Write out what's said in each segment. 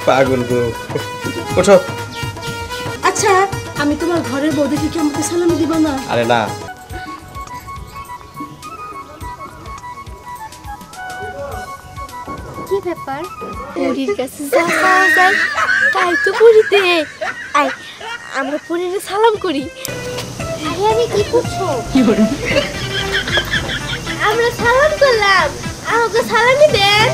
পাগল গো, ওঠো। আচ্ছা আমি তোমার ঘরের বউ দেখে কি আমাকে সালামি দিবা না? আরে না, কি ব্যাপার? পরীর কাছে যা পাওয়া যায় তাই তো পরীতে। আয় আমরা পরীরে সালাম করি। আরে আমি কি করছো? আমরা সালাম করলাম, আমাকে সালামি দেন।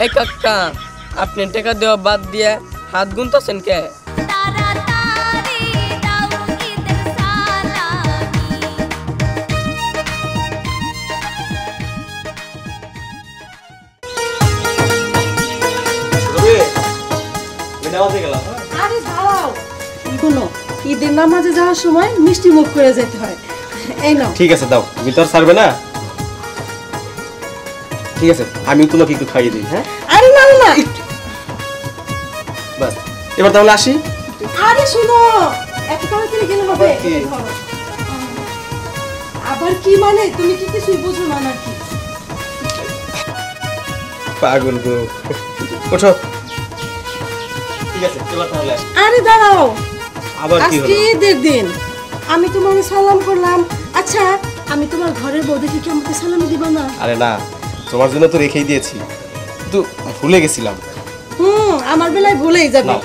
এই কাকা, আপনি টাকা দেওয়া বাদ দিয়ে হাত গুনতেছেন কে? আরে দাঁড়াও, শোনো, ঈদের নামাজে যাওয়ার সময় মিষ্টি মুখ করে যেতে হয়। এই নাও। ঠিক আছে দাও, ভিতর ছাড়বে না? ঠিক আছে, আমি তোমাকে একটু খাইয়ে দিই। হ্যাঁ, আরে না না, বাস এবার তাহলে আসি। আরে শোনো, এত তাড়াতাড়ি গেলে হবে? আবার কি মানে, তুমি কি কিছুই বুঝো না নাকি? পাগল গো, ওঠো। ঠিক আছে, এবার তাহলে আরে দাঁড়াও, আবার কি আজকে হলো? ঈদের দিন, আমি তোমাকে সালাম করলাম। আচ্ছা আমি তোমার ঘরের বউ দেখে কি আমাকে সালামি দিবা না? আরে না, তোমার জন্য তো রেখেই দিয়েছি, কিন্তু ভুলে গেছিলাম। আমার বেলায় ভুলেই যাবে। নাও।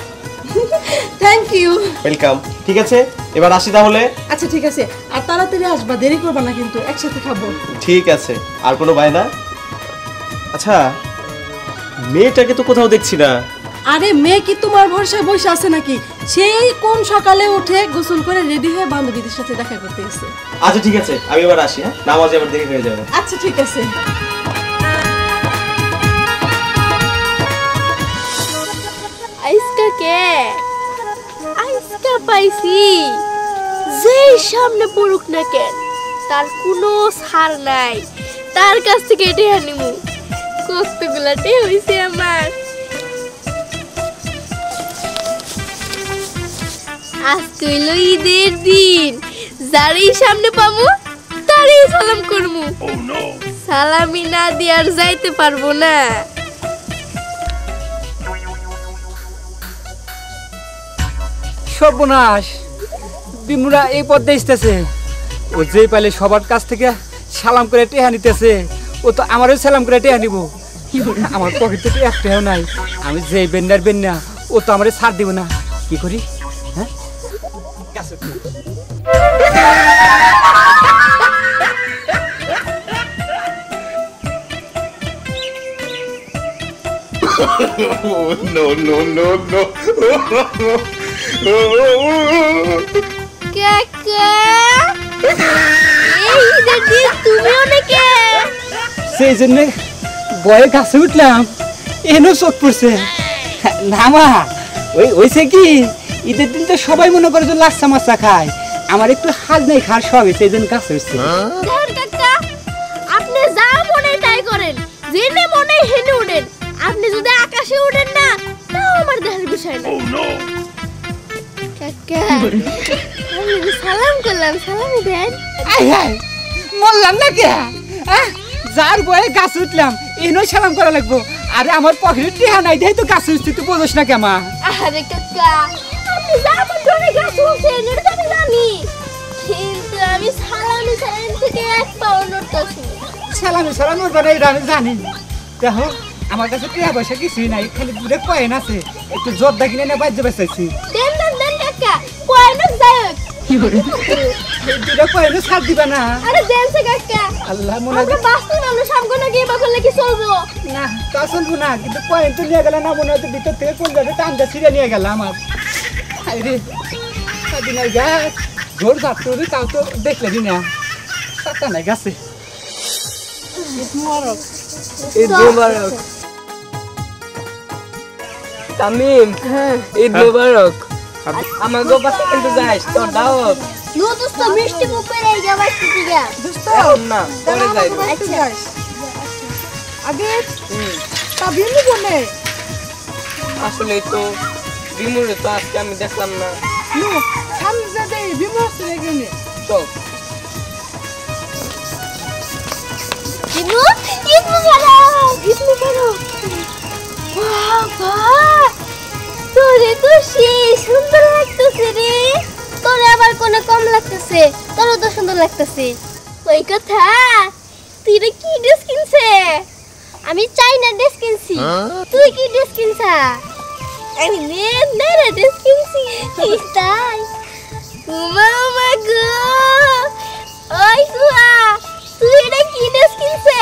Thank you. ওয়েলকাম। ঠিক আছে, এবার আসি তাহলে। আচ্ছা ঠিক আছে, আর তাড়াতাড়ি আসবা, দেরি করবা না কিন্তু, একসাথে খাবো। ঠিক আছে, আর কোনো বায়না? আচ্ছা, মেয়েটাকে তো কোথাও দেখছি না। আরে মেয়ে কি তোমার ভরসায় বসে আছে নাকি? সেই কোন সকালে উঠে গোসল করে রেডি হয়ে বান্ধবীদের সাথে দেখা করতে গেছে। আচ্ছা ঠিক আছে, আমি এবার আসি। হ্যাঁ, নামাজে আবার দেরি হয়ে যাবে। আচ্ছা ঠিক আছে। আইসকা কে? আইসকা পাইছি, যেই সামনে পড়ুক না কেন তার কোনো ছাড় নাই, তার কাছ থেকে এটে আনিমু। কতগুলাটে হইছে আমার। আজকে হইল ঈদের দিন, যারই সামনে পাবো তারই সালাম করমু। সালামি না দিয়ে আর যাইতে পারবো না। সর্বনাশ, বিমুরা এই পথে আসতেছে। ও যেই পাইলে সবার কাছ থেকে সালাম করে টেহা নিতেছে, ও তো আমারও সালাম করে টেহা নিব। আমার পকেটে তো একটাও নাই, আমি যেই বেন্নার বেন্না, ও তো আমারে ছাড় দিব না। কি করি? হ্যাঁ, কাকা, এই ঈদের দিন তুমি অনেকে। সেই জন্য বয়ে গাছে উঠলাম, এনো চোখ পড়ছে। না মা, ওইছে কি, ঈদের দিন তো সবাই মনে করে যে লাচ্ছা মাচ্চা খায়, আমার একটু হাজ নেই খাওয়ার সব, সেই জন্য গাছে উঠছে। দেখেন কাকা, আপনি যা মনে তাই করেন, যেনে মনে হেনে উঠেন। আপনি যদি আকাশে উঠেন না, তাও আমার দেখার বিষয় না। কাকা, আমি যে সালাম করলাম, সালামি দেন। বললাম না কে, যার বয়ে গাছ উঠলাম এনো সালাম করা লাগবো। আরে আমার পকেটে টেহা নাই, দেই তো গাছ উঠছি, তুই বোঝস না কেমা? আরে কাকা, আপনি যা মনে গাছ উঠছেন এটা তো আমি জানি, কিন্তু আমি সালামি সাইন থেকে এক পাও নড়তাছি। সালামি সালাম উঠবে না এটা আমি জানি। দেখো আমার কাছে টেহা পয়সা কিছুই নাই, খালি দূরে কয়েন আছে, একটু জর্দা কিনে না বাজ্য বেচাইছি। দেন দেন দেন কাকা, কয়নক যায়ক। দূরে কয়েনও ছাড় দিবা না? আরে দেন সে কাকা, আল্লাহ মনে আমরা বাস্তু মানুষ, সামনে গিয়ে বা করলে কি চলবো না, তা চলবো না, কিন্তু কয়েন তো নিয়ে গেলে না, মনে হয়তো ভিতর থেকে কোন যাবে টানটা ছিঁড়ে নিয়ে গেল আমার। আরে সাদিনার গাছ জোর যাত্র, তাও তো দেখলে না, টাকা নাই গাছে। ঈদ মোবারক তামিম। ঈদ মোবারক। আমার গোপাতে কিন্তু যাইস, তোর দাওয়াত। নো দোস্ত, মিষ্টি মুখ করে এই যাবাই তুই গা দোস্ত। না, পরে যাই। আচ্ছা আগে তা বিয়ে বনে আসলে তো বিমুরে তো আজকে আমি দেখলাম না। সামনে যাতে বিমর্ষ রেখে চল। ইনু ইনু বারো বাবা, তোরে তো সেই সুন্দর লাগতেছে রে। তোরে আবার কোনে কম লাগতেছে? তোরও তো সুন্দর লাগতেছে। ওই কথা, তুই রে কি ড্রেস কিনছে? আমি চাইনা ড্রেস কিনছি। তুই কি ড্রেস কিনছা? আমি নেড়া ড্রেস কিনছি। তাই মামা গো, ওই সুয়া, তুই এটা কি ড্রেস কিনছে?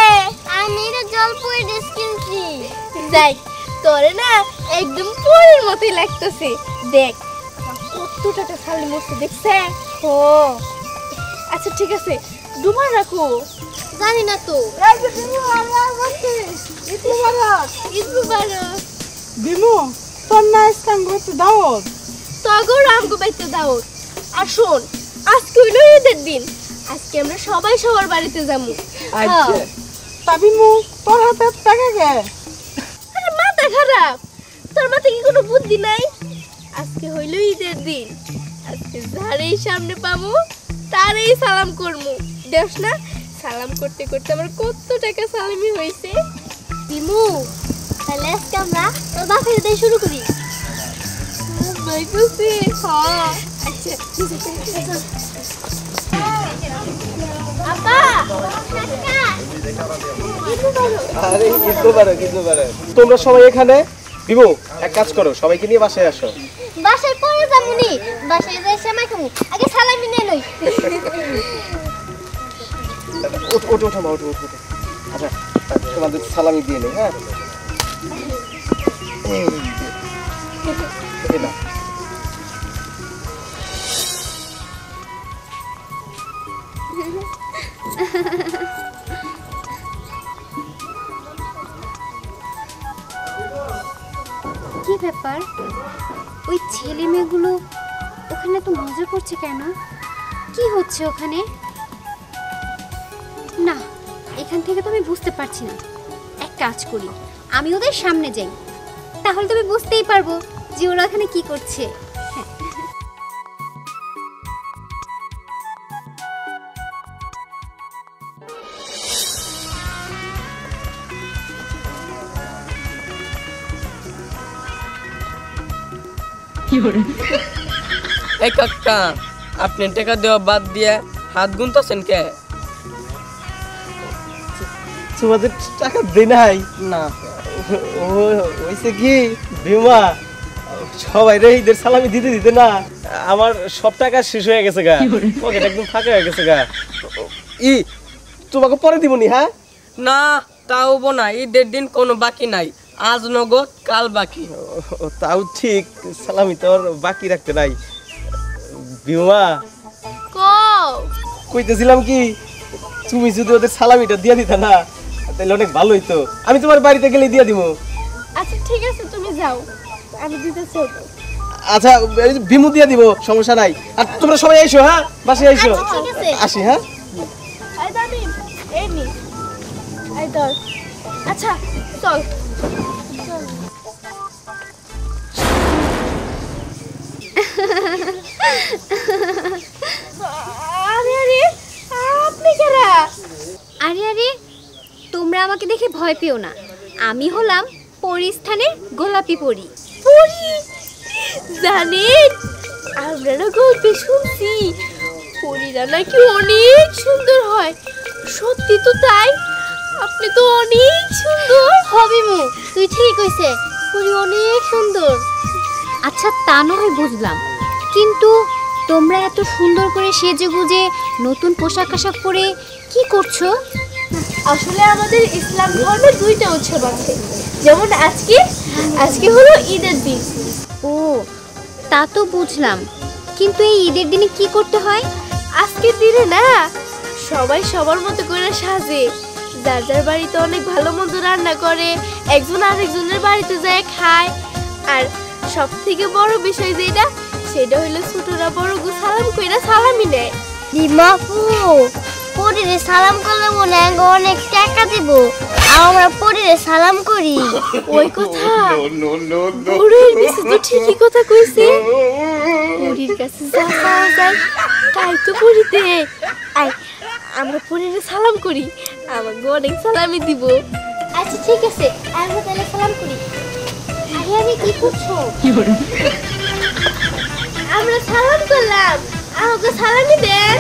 আমি এটা জলপুরি ড্রেস কিনছি। যাই, তোরে না একদম পরের মতোই লাগতেছে। দেখ কতটা শালি মস্ত দেখছে। ও আচ্ছা ঠিক আছে, ডুমা রাখো। জানি না তো। বিমু তোর না ইসলাম করতে দাওত তগর আমগো বাইতে দাও। আর শোন, আজকে হইলো ঈদের দিন। আজকে আমরা সবাই সবার বাড়িতে যাবো। আচ্ছা তা বিমু তোর হাতে টাকা গে আরে মাথা খারাপ, তোর মাথায় কি কোনো বুদ্ধি নাই? আজকে হইলো ঈদের দিন। আজকে যারেই সামনে পাবো তারেই সালাম করবো। দেখ না, সালাম করতে করতে আমার কত টাকা সালামি হয়েছে। বিমু, তাহলে আজকে আমরা তোর বাপের দিয়ে শুরু করি। বাইকুসি হ্যাঁ। আচ্ছা আপা, আরে কিন্তু পারো তোমরা সবাই এখানে। বিমু এক কাজ করো, সবাইকে নিয়ে বাসায় আসো। বাসায় পরে যাবনি, বাসায় যাই সময় খাবো। আগে সালামি নিয়ে লই। ওঠো মা, ওঠো। আচ্ছা তোমাদের সালামি দিয়ে নেই। হ্যাঁ এই নাও। কি ব্যাপার, ওই ছেলে মেয়েগুলো ওখানে তো মজা করছে কেন? কি হচ্ছে ওখানে? না, এখান থেকে তো আমি বুঝতে পারছি না। এক কাজ করি, আমি ওদের সামনে যাই, তাহলে তুমি বুঝতেই পারবো যে ওরা এখানে কি করছে। এই কাকা, আপনি টাকা দেওয়া বাদ দিয়ে হাত গুনতেছেন কে? তোমাদের টাকা দেই নাই না। ও হইছে কি বিমা, সবাই রে ঈদের সালামি দিতে না আমার সব টাকা শেষ হয়ে গেছে গা। পকেট একদম ফাঁকা হয়ে গেছে গা। তোমাকে পরে দিবনি। হ্যাঁ না, তাও না, ঈদের দিন কোনো বাকি নাই। আজ নগদ, কাল বাকি। তাও ঠিক, সালামি তো আর বাকি রাখতে নাই। বিমা কইতেছিলাম কি, তুমি যদি ওদের সালামিটা দিয়ে দিতা না তাহলে অনেক ভালো হইতো। আমি তোমার বাড়িতে গেলে দিয়ে দিব। আচ্ছা ঠিক আছে, তুমি যাও, আমি দিতেছি। আচ্ছা বিমু দিয়ে দিব, সমস্যা নাই। আর তোমরা সবাই আইসো। হ্যাঁ বাসায় আইসো। আচ্ছা, ঠিক আছে। আসি। হ্যাঁ আই দাদি, এই নি, আই ধর। আচ্ছা চল। আরে আপনি কারা? আরে তোমরা আমাকে দেখে ভয় পেও না, আমি হলাম পরিস্থানের গোলাপি পরি। পরি জানেন, আমরা না গল্পে শুনছি পরিরা নাকি অনেক সুন্দর হয়। সত্যি তো তাই, আপনি তো অনেক সুন্দর। হবিমু, তুই ঠিক কইছে, পরি অনেক সুন্দর। আচ্ছা তা নয় বুঝলাম, কিন্তু তোমরা এত সুন্দর করে সেজে গুজে নতুন পোশাক আশাক পরে কি করছো? আসলে আমাদের ইসলাম ধর্মে দুইটা উৎসব আছে, যেমন আজকে হলো ঈদের দিন। ও তা তো বুঝলাম, কিন্তু এই ঈদের দিনে কি করতে হয়? আজকের দিনে না সবাই সবার মতো করে সাজে, যার যার বাড়িতে অনেক ভালো মন্দ রান্না করে, একজন আরেকজনের বাড়িতে যায় খায়। আর সব থেকে বড় বিষয় যেটা, সেটা হইলো ছোটরা বড় গো সালাম কইরা সালামি নেয়। রিমাপু, কোন পরিরে সালাম করলে মনে হয় অনেক টাকা দিব, আমরা পরিরে সালাম করি। ওই কথা বুড়ির কাছে তো ঠিকই কথা কইছে, বুড়ির কাছে যা চাওয়া যায় তাই তো পরিতে। আই আমরা পরিরে সালাম করি, আমাকে অনেক সালামি দিব। আচ্ছা ঠিক আছে, আমরা তাহলে সালাম করি। আরে আমি কি করছো? আমরা সালাম করলাম, আমাকে সালামি দেন।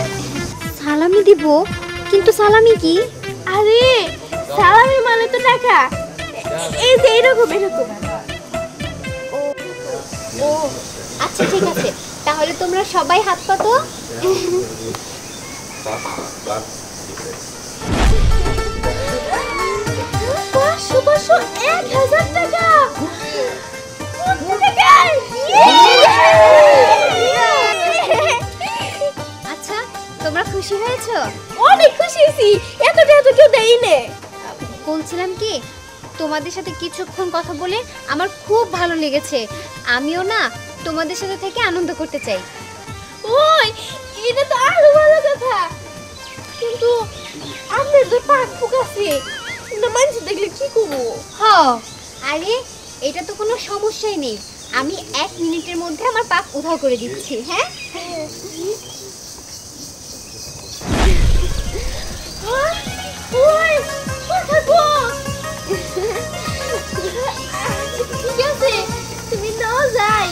সালামি দিব, কিন্তু সালামি কি? আরে সালামি মানে তো টাকা, এই যে এরকম এরকম। ও আচ্ছা ঠিক আছে, তাহলে তোমরা সবাই হাত পাতো। পাঁচশো 1000 টাকা। আচ্ছা তোমরা খুশি হয়েছো? অনেক খুশি হয়েছি, এতটা এত কেউ দেয় না। বলছিলাম কি, তোমাদের সাথে কিছুক্ষণ কথা বলে আমার খুব ভালো লেগেছে। আমিও না তোমাদের সাথে থেকে আনন্দ করতে চাই। ওই এটা তো আরো ভালো কথা, কিন্তু আমাদের তো পাক পুক আছে না, মানুষ দেখলে কি করবো? হ, আরে এটা তো কোনো সমস্যাই নেই, আমি 1 মিনিটের মধ্যে আমার পাক উধাও করে দিচ্ছি। হ্যাঁ ওই কথা বল। ঠিক আছে, তুমি নাও যাই।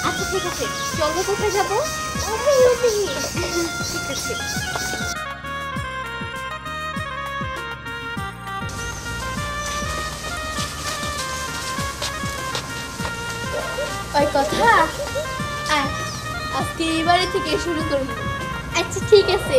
আচ্ছা ঠিক আছে, চলো কোথায় যাবো? ঠিক আছে। ওই কথা আজকে এই বাড়ি থেকে শুরু করবো। আচ্ছা ঠিক আছে।